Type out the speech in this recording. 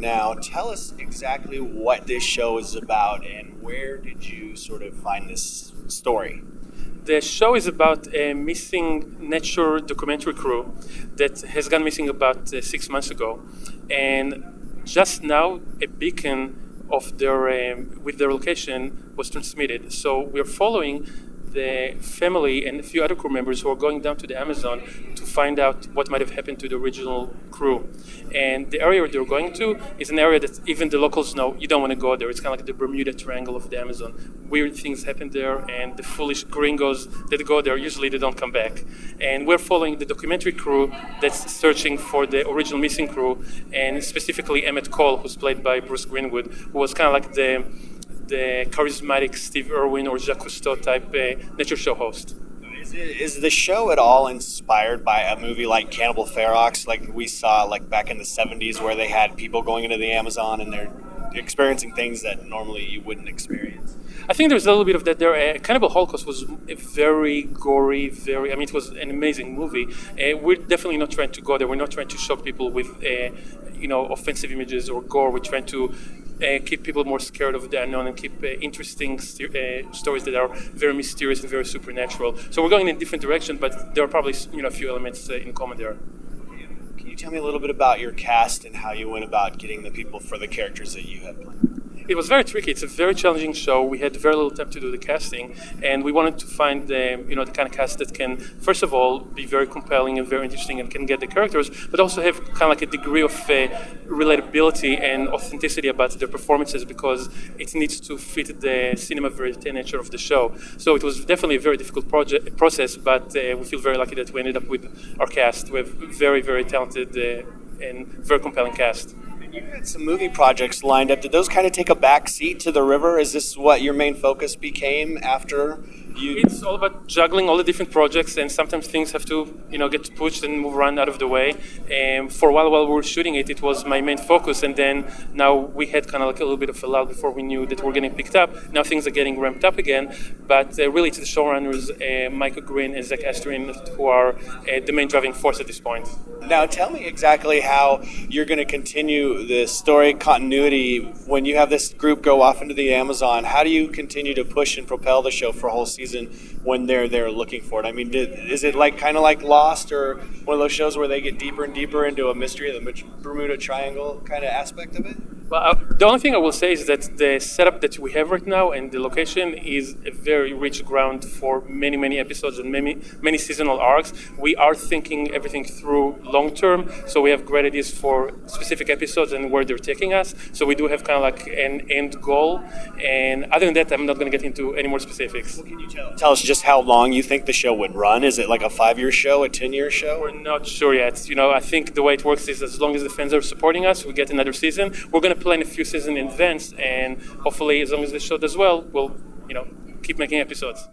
now. Tell us exactly what this show is about and where did you sort of find this story? The show is about a missing nature documentary crew that has gone missing about 6 months ago. And just now, a beacon of their with their location was transmitted. So we're following the family and a few other crew members who are going down to the Amazon to find out what might have happened to the original crew. And the area they're going to is an area that even the locals know you don't want to go there. It's kind of like the Bermuda Triangle of the Amazon. Weird things happen there, and the foolish gringos that go there, usually they don't come back. And we're following the documentary crew that's searching for the original missing crew, and specifically Emmett Cole, who's played by Bruce Greenwood, who was kind of like the charismatic Steve Irwin or Jacques Cousteau type nature show host. Is the show at all inspired by a movie like Cannibal Ferox, like we saw like back in the 70s, where they had people going into the Amazon and they're experiencing things that normally you wouldn't experience? I think there's a little bit of that there. Cannibal Holocaust was a very gory, it was an amazing movie. We're definitely not trying to go there. We're not trying to shock people with, offensive images or gore. We're trying to keep people more scared of the unknown and keep interesting stories that are very mysterious and very supernatural. So we're going in a different direction, but there are probably a few elements in common there. Can you tell me a little bit about your cast and how you went about getting the people for the characters that you had played? It was very tricky. It's a very challenging show. We had very little time to do the casting, and we wanted to find the kind of cast that can, first of all, be very compelling and very interesting and can get the characters, but also have kind of like a degree of relatability and authenticity about their performances, because it needs to fit the cinema verite nature of the show. So it was definitely a very difficult process, but we feel very lucky that we ended up with our cast. We have very, very talented and very compelling cast. You had some movie projects lined up. Did those kind of take a back seat to the river? Is this what your main focus became after you? It's all about juggling all the different projects, and sometimes things have to, get pushed and move around out of the way. And for a while we were shooting it, it was my main focus. And then now we had kind of like a little bit of a lull before we knew that we're getting picked up. Now things are getting ramped up again. But really, it's the showrunners, Michael Green and Zach Astrin, who are the main driving force at this point. Now tell me exactly how you're going to continue the story continuity when you have this group go off into the Amazon. How do you continue to push and propel the show for a whole season when they're there looking for it? I mean, is it kind of like Lost, or one of those shows where they get deeper and deeper into a mystery of the Bermuda Triangle kind of aspect of it? Well, the only thing I will say is that the setup that we have right now and the location is a very rich ground for many, many episodes and many seasonal arcs. We are thinking everything through long term, so we have great ideas for specific episodes and where they're taking us. So we do have kind of like an end goal. And other than that, I'm not going to get into any more specifics. Well, can you tell us just how long you think the show would run? Is it like a 5-year show, a 10-year show? We're not sure yet. I think the way it works is as long as the fans are supporting us, we get another season. We're going to plan a few seasons in advance, and hopefully, as long as the show does well, we'll keep making episodes.